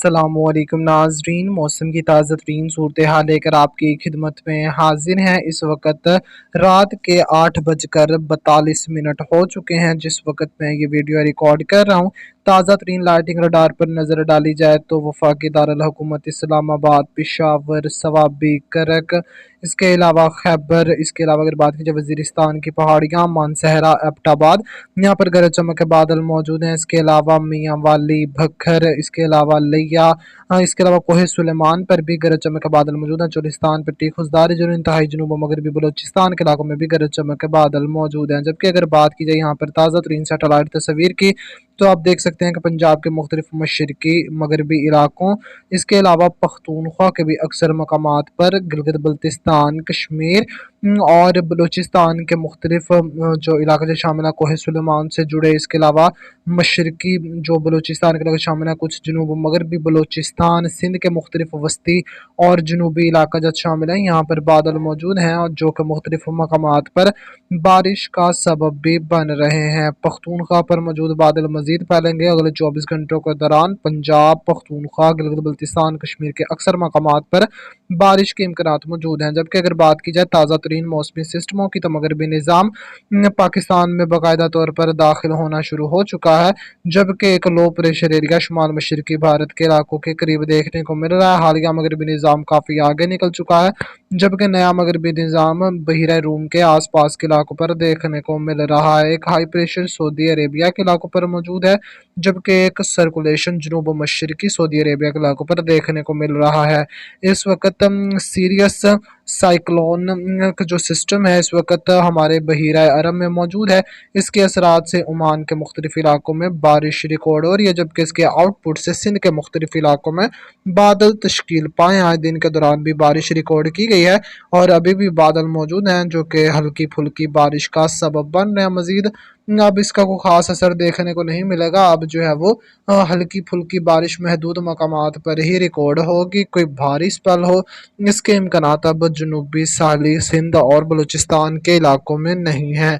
السلام علیکم ناظرین، موسم کی تازہ ترین صورتحال لے کر آپ کی خدمت میں حاضر ہیں۔ اس وقت رات کے 8:42 ہو چکے ہیں جس وقت میں یہ ویڈیو ریکارڈ کر رہا ہوں۔ تازہ ترین لائٹنگ رڈار پر نظر ڈالی جائے تو وفاقی دارالحکومت اسلام آباد، پشاور، صوابی، کرک، اس کے علاوہ خیبر، اس کے علاوہ اگر بات کی جائے وزیرستان کی پہاڑیاں، مانسہرہ، ایبٹ آباد، یہاں پر گرج چمک کے بادل موجود ہیں۔ اس کے علاوہ میاں والی، بھکھر، اس کے علاوہ لیا، اس کے علاوہ کوہ سلیمان پر بھی گرج چمک کے بادل موجود ہیں۔ چولستان، پٹی، خضداری، جو انتہائی جنوب و مغربی بلوچستان کے علاقوں میں بھی گرج چمک کے بادل موجود ہیں۔ جبکہ اگر بات کی جائے یہاں پر تازہ ترین سیٹلائٹ تصویر کی تو آپ دیکھ سکتے ہیں کہ پنجاب کے مختلف مشرقی مغربی علاقوں، اس کے علاوہ پختونخوا کے بھی اکثر مقامات پر، گلگت بلتستان، کشمیر اور بلوچستان کے مختلف جو علاقے شامل ہیں کوہ سلیمان سے جڑے، اس کے علاوہ مشرقی جو بلوچستان کے علاقے شامل ہیں، کچھ جنوب و مغربی بلوچستان، سندھ کے مختلف وسطی اور جنوبی علاقہ جات شامل ہیں، یہاں پر بادل موجود ہیں اور جو کہ مختلف مقامات پر بارش کا سبب بھی بن رہے ہیں۔ پختونخوا پر موجود بادل مزید پھیلیں گے اگلے 24 گھنٹوں کے دوران۔ پنجاب، پختونخوا، گلگت بلتستان، کشمیر کے اکثر مقامات پر بارش کے امکانات موجود ہیں۔ جبکہ اگر بات کی جائے تازہ ترین موسمی سسٹموں کی تو مغربی نظام پاکستان میں باقاعدہ طور پر داخل ہونا شروع ہو چکا ہے، جبکہ ایک لو پریشر ایریا شمال مشرقی بھارت کے علاقوں کے قریب دیکھنے کو مل رہا ہے۔ حالیہ مغربی نظام کافی آگے نکل چکا ہے، جبکہ نیا مغربی نظام بحیرہ روم کے آس پاس کے علاقوں پر دیکھنے کو مل رہا ہے۔ ایک ہائی پریشر سعودی عربیہ کے علاقوں پر موجود ہے، جبکہ ایک سرکولیشن جنوب و مشرقی سعودی عربیہ کے علاقوں پر دیکھنے کو مل رہا ہے۔ اس وقت سیریس سائیکلون جو سسٹم ہے اس وقت ہمارے بحیرہ عرب میں موجود ہے، اس کے اثرات سے عمان کے مختلف علاقوں میں بارش ریکارڈ ہو رہی ہے، جبکہ اس کے آؤٹ پٹ سے سندھ کے مختلف علاقوں میں بادل تشکیل پائے ہیں۔ دن کے دوران بھی بارش ریکارڈ کی گئی ہے اور ابھی بھی بادل موجود ہیں جو کہ ہلکی پھلکی بارش کا سبب بن رہے ہیں۔ مزید اب اس کا کوئی خاص اثر دیکھنے کو نہیں ملے گا، اب جو ہے وہ ہلکی پھلکی بارش محدود مقامات پر ہی ریکارڈ ہوگی، کوئی بھاری سپیل ہو اس کے امکانات اب جنوبی ساحلی سندھ اور بلوچستان کے علاقوں میں نہیں ہیں۔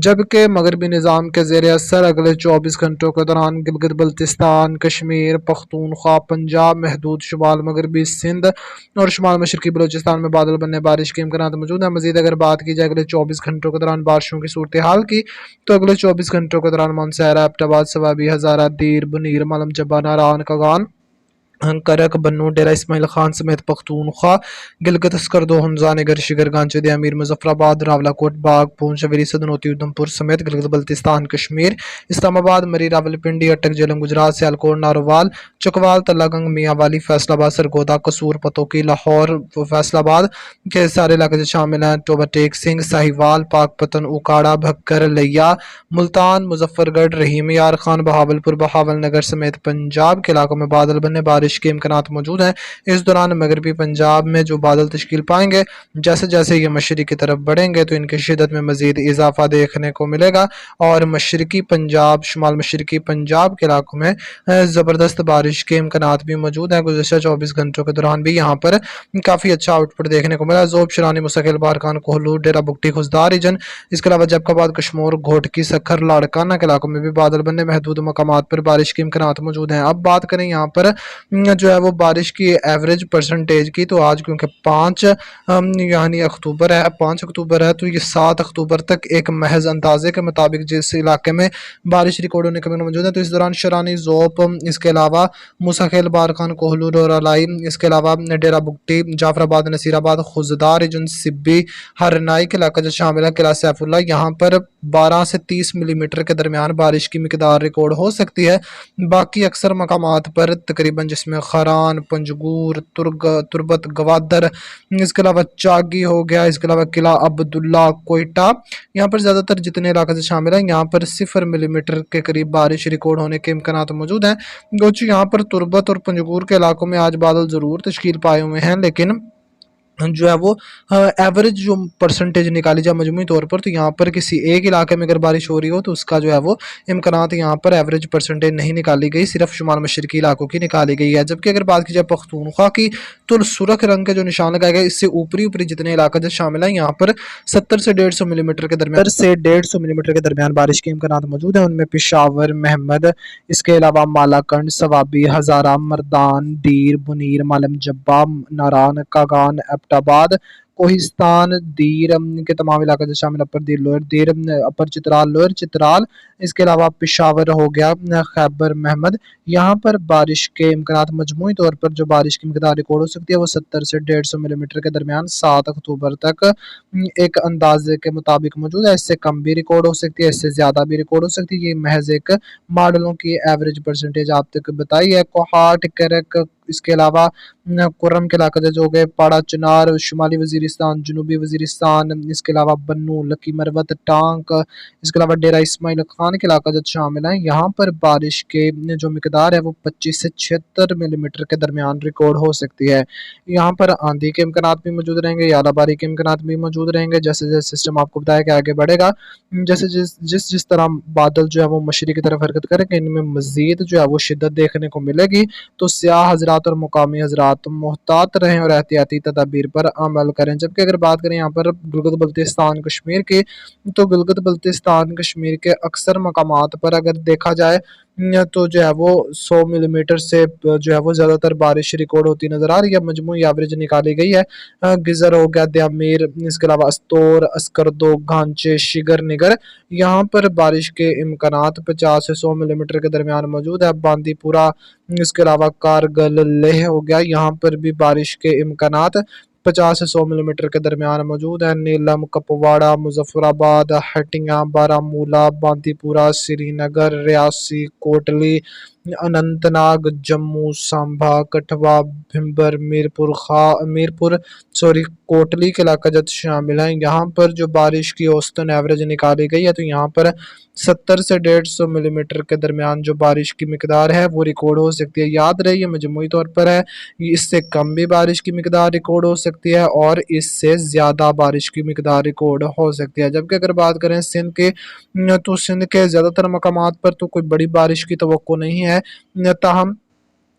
جبکہ مغربی نظام کے زیر اثر اگلے 24 گھنٹوں کے دوران گلگت بلتستان، کشمیر، پختونخوا، پنجاب، محدود شمال مغربی سندھ اور شمال مشرقی بلوچستان میں بادل بننے بارش کے امکانات موجود ہیں۔ مزید اگر بات کی جائے اگلے 24 گھنٹوں کے دوران بارشوں کی صورتحال کی تو اگلے 24 گھنٹوں کے دوران مانسہرہ، ایبٹ آباد، صوابی، ہزارہ، دیر، بنیر، ملم جبہ، ناران، کاغان، کرک، بنو، ڈیرہ اسماعیل خان سمیت پختونخوا، گلگت، اسکردو، حمزہ، نگر، شگر، گانچہ، امیر، مظفر آباد، راولاکوٹ، باغ، پونچھ، شویری، سدنوتی، ادھمپور سمیت گلگت بلتستان، کشمیر، اسلام آباد، مری، راولپنڈی، اٹک، جہلم، گجرات، سیالکوٹ، نارووال، چکوال، تلہ گنگ، میاں والی، فیصل آباد، سرگودا، قصور، پتوکی، لاہور، فیصل آباد کے سارے علاقے شامل ہیں، ٹوبہ ٹیک سنگھ، ساہیوال، پاک پتن، اوکاڑا، بھکر، لیا، ملتان، مظفر گڑھ، رحیم یار خان، بہاولپور، بہاول نگر سمیت پنجاب کے علاقوں میں بادل بننے بارش کے امکانات موجود ہیں۔ اس دوران مغربی پنجاب میں جو بادل تشکیل پائیں گے، جیسے جیسے یہ مشرق کی طرف بڑھیں گے تو ان کی شدت میں مزید اضافہ دیکھنے کو ملے گا اور مشرقی پنجاب، شمال مشرقی پنجاب کے علاقوں میں زبردست بارش کے امکانات بھی موجود ہیں۔ گزشتہ 24 گھنٹوں کے دوران بھی یہاں پر کافی اچھا آؤٹ پٹ دیکھنے کو ملا۔ زوب، شرانی، مستقل، بارکان، کوہلو، ڈیرہ بگٹی، خضدار ریجن، اس کے علاوہ جبک آباد، کشمور، گھوٹکی، سکھر، لاڑکانہ کے علاقوں میں بھی بادل بننے، محدود مقامات پر بارش کے امکانات موجود ہیں۔ اب بات کریں یہاں پر جو ہے وہ بارش کی ایوریج پرسنٹیج کی تو آج کیونکہ 5 یعنی اکتوبر ہے، 5 اکتوبر ہے تو یہ 7 اکتوبر تک ایک محض اندازے کے مطابق جس علاقے میں بارش ریکارڈ ہونے کے موجود ہے تو اس دوران شرانی، زوپ، اس کے علاوہ مسخیل، بارکان، کوہلو، ڈورالائی، اس کے علاوہ ڈیرہ بگٹی، جعفر آباد، نصیر آباد، خضدار ریجن، سبی، ہرنائی کے علاقہ جو شامل ہے، قلعہ سیف اللہ، یہاں پر 12 سے 30 ملی میٹر کے درمیان بارش کی مقدار ریکارڈ ہو سکتی ہے۔ باقی اکثر مقامات پر تقریباً جس میں خران، پنجگور، تربت، گوادر، اس کے علاوہ چاگی ہو گیا، اس کے علاوہ قلعہ عبداللہ، کوئٹہ، یہاں پر زیادہ تر جتنے علاقے سے شامل ہیں یہاں پر 0 ملی میٹر کے قریب بارش ریکارڈ ہونے کے امکانات موجود ہیں۔ گوچہ یہاں پر تربت اور پنجگور کے علاقوں میں آج بادل ضرور تشکیل پائے ہوئے ہیں، لیکن जो है वो एवरेज जो परसेंटेज निकाली जाए मजमूई तौर पर, तो यहाँ पर किसी एक इलाके में अगर बारिश हो रही हो तो उसका जो है वो इम्कानात यहाँ पर एवरेज परसेंटेज नहीं निकाली गई, सिर्फ शुमाल मशरकी इलाकों की निकाली गई है। जबकि अगर बात की जाए पख्तूनख्वा की, तो सुरख रंग के जो निशान लगाए गए, इससे ऊपरी ऊपरी जितने इलाके जो शामिल है, यहाँ पर 70 से 150 मिलीमीटर के दरमियान 70 से 150 मिलीमीटर के दरमियान बारिश के इम्कानात मौजूद है। उनमें पिशावर, महमद, इसके अलावा मालाकंड, सवाबी, हजारा, मर्दान, दीर, बुनीर, मालम जब्बा, नारान, कागान, एबटाबाद, कोहिस्तान, दीर के तमाम इलाके जो शामिल, अपर दीर, लोअर दीर, अपर चित्राल, लोअर चित्राल, इसके अलावा पिशावर हो गया, खैबर महमद, यहाँ पर बारिश के इम्कानात मजमूई तौर पर जो बारिश की मिकदार रिकॉर्ड हो सकती है वो 70 से 150 मिलीमीटर के दरमियान 7 अक्टूबर तक एक अंदाजे के मुताबिक मौजूद है। इससे कम भी रिकॉर्ड हो सकती है, इससे ज़्यादा भी रिकॉर्ड हो सकती है। ये महज एक मॉडलों की एवरेज परसेंटेज आप तक बताई है। कोहाट, करक, इसके अलावा कुर्रम के इलाके जो हो गए, पाड़ा, चनार, शुमाली वजीरिस्तान, जनूबी वजीरिस्तान, इसके अलावा बन्नू, लकी मरवत, टांक, इसके अलावा डेरा इस्माइल खान के इलाका जो शामिल है, यहाँ पर बारिश के जो मिकदार है वो 25 से 76 मिलीमीटर के दरमियान रिकॉर्ड हो सकती है। यहाँ पर आंधी के इम्कानात भी मौजूद रहेंगे, आलाबारी के इम्कानात भी मौजूद रहेंगे। जैसे जैसे सिस्टम आपको बताया कि आगे बढ़ेगा, जैसे जिस तरह बादल जो है वो मशरक़ की तरफ हरकत करेंगे, इनमें मजीद जो है वो शिद्दत देखने को मिलेगी। तो सियाह हजरात और मुकामी हजरात मोहतात रहें और एहतियाती तदाबीर पर अमल करें। जबकि अगर बात करें यहाँ पर गिलगित बल्तिस्तान कश्मीर की, तो गिलगित बल्तिस्तान कश्मीर के अक्सर मकामात पर अगर देखा जाए तो जो है वो 100 मिलीमीटर से जो है वो ज़्यादातर बारिश रिकॉर्ड होती नज़र आ रही है। मजमूई एवरेज निकाली गई है। गिजर हो गया, द्यामीर, इसके अलावा अस्तोर, अस्करदो, घांचे, शिगर, निगर, यहाँ पर बारिश के इम्कानात 50 से 100 मिलीमीटर के दरमियान मौजूद है। बांदीपुरा, इसके अलावा कारगिल, लेह हो गया, यहाँ पर भी बारिश के इम्कानात 50 से 100 मिलीमीटर के दरमियान मौजूद है। नीलम, कपवाड़ा, मुजफ्फराबाद, हटिया, बारामूला, बांदीपुरा, श्रीनगर, रियासी, कोटली, अनंतनाग, जम्मू, सांबा, कठवा, भिम्बर, मीरपुर कोटली के इलाका जब शामिल है, यहाँ पर जो बारिश की औसतन एवरेज निकाली गई है, तो यहाँ पर 70 से 150 मिलीमीटर के दरमियान जो बारिश की मिकदार है वो रिकॉर्ड हो सकती है। याद रहे ये मजमूई तौर पर है, इससे कम भी बारिश की मिकदार रिकॉर्ड हो सकती है और इससे ज़्यादा बारिश की मिकदार रिकॉर्ड हो सकती है। जबकि अगर बात करें सिंध के, तो सिंध के ज़्यादातर मकामात पर तो कोई बड़ी बारिश की तवक्को नहीं है। ताहम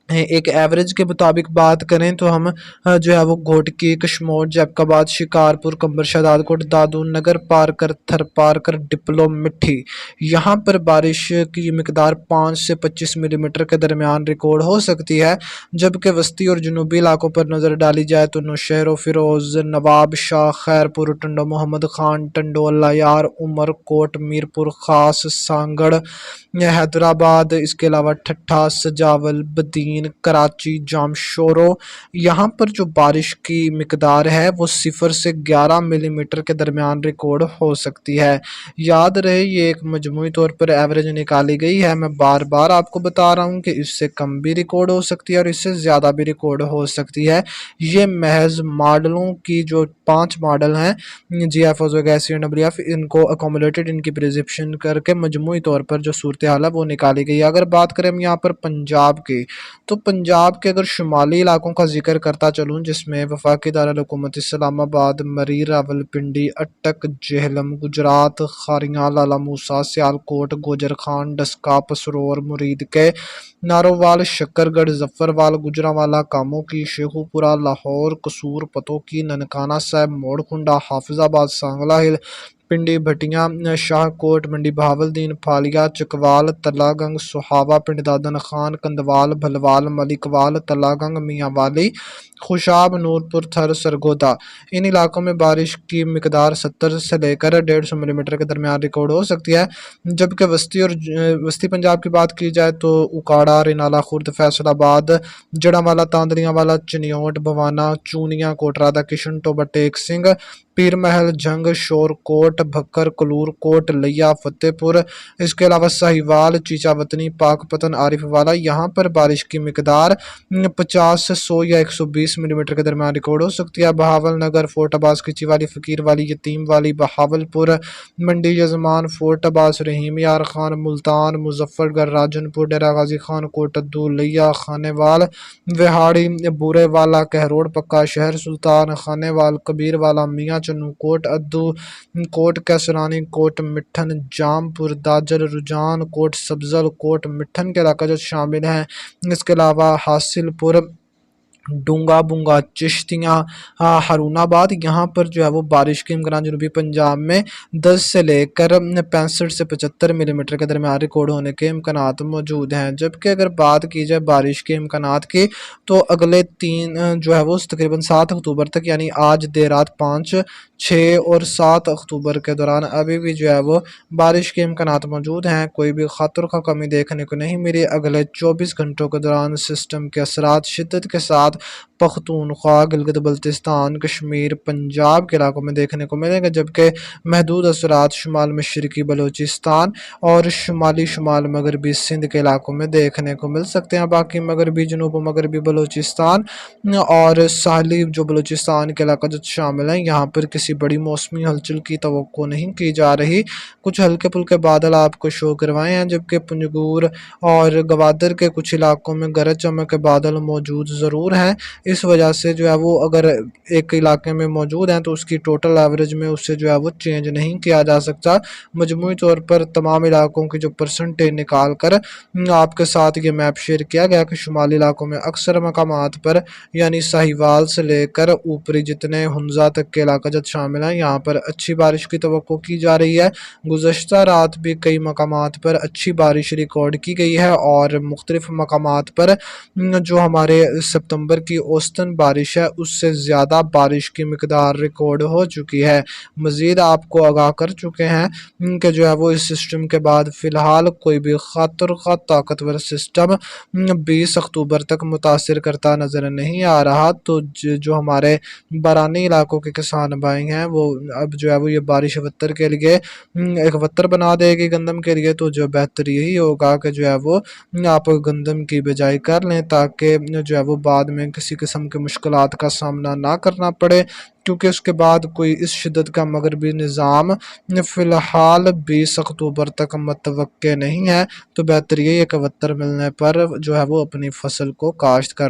एक एवरेज के मुताबिक बात करें तो हम जो है वो घोटकी, कशमोर, जैकबाबाद, शिकारपुर, कंबर, शहदादकोट, दादू, नगर पारकर, थर पारकर, डिप्लो, मिट्टी, यहाँ पर बारिश की मिकदार 5 से 25 मिलीमीटर के दरमियान रिकॉर्ड हो सकती है। जबकि वस्ती और जनूबी इलाकों पर नज़र डाली जाए तो नौशहर, फिरोज, नवाब शाह, खैरपुर, टंडो मोहम्मद खान, टंडोला यार, उमर कोट, मीरपुर खास, सांगड़, हैदराबाद, इसके अलावा ठट्ठा, सजावल, बदीन, कराची, जामशोरो, यहाँ पर जो बारिश की मिकदार है वो 0 से 11 मिलीमीटर के दरमियान रिकॉर्ड हो सकती है। याद रहे ये एक मजमूई तौर पर एवरेज निकाली गई है। मैं बार बार आपको बता रहा हूँ कि इससे कम भी रिकॉर्ड हो सकती है और इससे ज़्यादा भी रिकॉर्ड हो सकती है। ये महज मॉडलों की जो 5 मॉडल हैं, GF, OSOG, इनको अकोमोडेटेड, इनकी प्रिस्क्रिप्शन करके मजमूई तौर पर जो सूरत हाल है वो निकाली गई है। अगर बात करें हम यहाँ पर पंजाब की, तो पंजाब के अगर शुमाली इलाकों का जिक्र करता चलूँ, जिसमें वफाकी दारुल-हुकूमत इस्लामाबाद, मरी, रावलपिंडी, अटक, जेहलम, गुजरात, खारियां, लाला मूसा, सियालकोट, गोजर खान, डस्का, पसरौर, मुरीद के, नारोवाल, शकरगढ़, जफरवाल, गुजरांवाला, कामों की, शेखुपुरा, लाहौर, कसूर, पतोकी, ननकाना साहब, मोड़कुंडा, हाफिजाबाद, सांगला हिल, पिंडी, भटियां, शाहकोट, मंडी बहावलदीन, फालिया, चकवाल, तलागंग, सुहावा, पिंड दादन खान, कंदवाल, भलवाल, मलिकवाल, तलागंग, मियांवाली, खुशाब, नूरपुर, थर, सरगोदा, इन इलाकों में बारिश की मिकदार 70 से लेकर 150 मिलीमीटर के दरमियान रिकॉर्ड हो सकती है। जबकि वस्ती पंजाब की बात की जाए तो उकाड़ा, रिनाला, खुर्द, फैसलाबाद, जड़ांवाला, तांदलियांवाला, चिन्योट, भवाना, चूनिया, कोटरादा, किशन, टोबा, टेक सिंह, पीर महल, जंग, शोरकोट, भक्कर, कलूर कोट, लिया, फतेहपुर, इसके अलावा साहिवाल, चीचावतनी, पाकपतन, आरिफ वाला, यहाँ पर बारिश की मिकदार 50 से 100 या 120 मिलीमीटर के दरमियान रिकॉर्ड हो सकती है। बहावल नगर, फोर्ट अब्बास, खिची वाली, फकीर वाली, यतीम वाली, बहावलपुर, मंडी यजमान, फोर्ट अब्बास, रहीम यार खान, मुल्तान, मुजफ्फरगढ़, राजनपुर, डेरा गाजी खान, कोटद्दू, लिया, खानेवाल, विहाड़ी, बुरे वाला, कहरोड़, पक्का शहर, सुल्तान खानेवाल, कबीर वाला, मियाँ चन्नू, कोट अद्दू, कोट कैसरानी, कोट मिठन, जामपुर, दाजर, रुझान, कोट सब्जल, कोट मिठन के इलाका जो शामिल हैं। इसके अलावा हासिलपुर, डूंगा बुंगा, चिश्तियाँ, हारूनाबाद, यहाँ पर जो है वो बारिश के इम्कान जनूबी पंजाब में 10 से लेकर 65 से 75 मिलीमीटर के दरमियान रिकॉर्ड होने के इम्कानात मौजूद हैं। जबकि अगर बात की जाए बारिश के इम्कानात की, तो अगले 3 जो है वो तकरीबन 7 अक्टूबर तक, यानी आज देर रात 5, 6 और 7 अक्टूबर के दौरान अभी भी जो है वो बारिश के इम्कानात मौजूद हैं। कोई भी खतर का कमी देखने को नहीं मिली। अगले 24 घंटों के दौरान सिस्टम के असरात शिद्दत के साथ पख्तूनख्वा, गिलगित बल्तिस्तान, कश्मीर, पंजाब के इलाकों में देखने को मिलेंगे, जबकि महदूद असरात शुमाल मशरकी बलूचिस्तान और शुमाली शुमाल मगरबी सिंध के इलाकों में देखने को मिल सकते हैं। बाकी मगरबी जनूब मगरबी बलूचिस्तान और साहली जो बलूचिस्तान के इलाका जो शामिल हैं, यहाँ पर किसी बड़ी मौसमी हलचल की तवक्को नहीं की जा रही। कुछ हल्के फुल्के बादल आपको शो करवाए हैं, जबकि पंजगूर और गवादर के कुछ इलाकों में गरज चमक के बादल मौजूद ज़रूर हैं। इस वजह से जो है वो अगर एक इलाके में मौजूद हैं तो उसकी टोटल एवरेज में उससे जो है वो चेंज नहीं किया जा सकता। मजमूई तौर पर तमाम इलाकों की जो परसेंटेज निकाल कर आपके साथ ये मैप शेयर किया गया कि शुमाली इलाकों में अक्सर मकामात पर, यानी साहिवाल से लेकर ऊपरी जितने हुंजा तक के इलाका जब शामिल हैं, यहाँ पर अच्छी बारिश की तवक्को की जा रही है। गुज़श्ता रात भी कई मकामात पर अच्छी बारिश रिकॉर्ड की गई है और मुख्तलिफ मकामात पर जो हमारे सितंबर की औसतन बारिश है उससे ज़्यादा बारिश की मिकदार रिकॉर्ड हो चुकी है। मज़ीद आपको आगाह कर चुके हैं कि जो है वो इस सिस्टम के बाद फ़िलहाल कोई भी खतर का ताकतवर सिस्टम 20 अक्टूबर तक मुतासिर करता नज़र नहीं आ रहा। तो जो हमारे बारानी इलाकों के किसान भाई हैं वो अब जो है वो ये बारिश वत्तर के लिए एक वत्तर बना देगी गंदम के लिए। तो जो बेहतर यही होगा कि जो है वो आप गंदम की बिजाई कर लें, ताकि जो है वो बाद में किसी किस्म की मुश्किलात का सामना ना करना पड़े, क्योंकि उसके बाद कोई इस शिद्दत का मगरबी निज़ाम फ़िलहाल 20 अक्टूबर तक मुतवक्के नहीं है। तो बेहतर यही है कि वत्तर मिलने पर जो है वो अपनी फसल को काश्त कर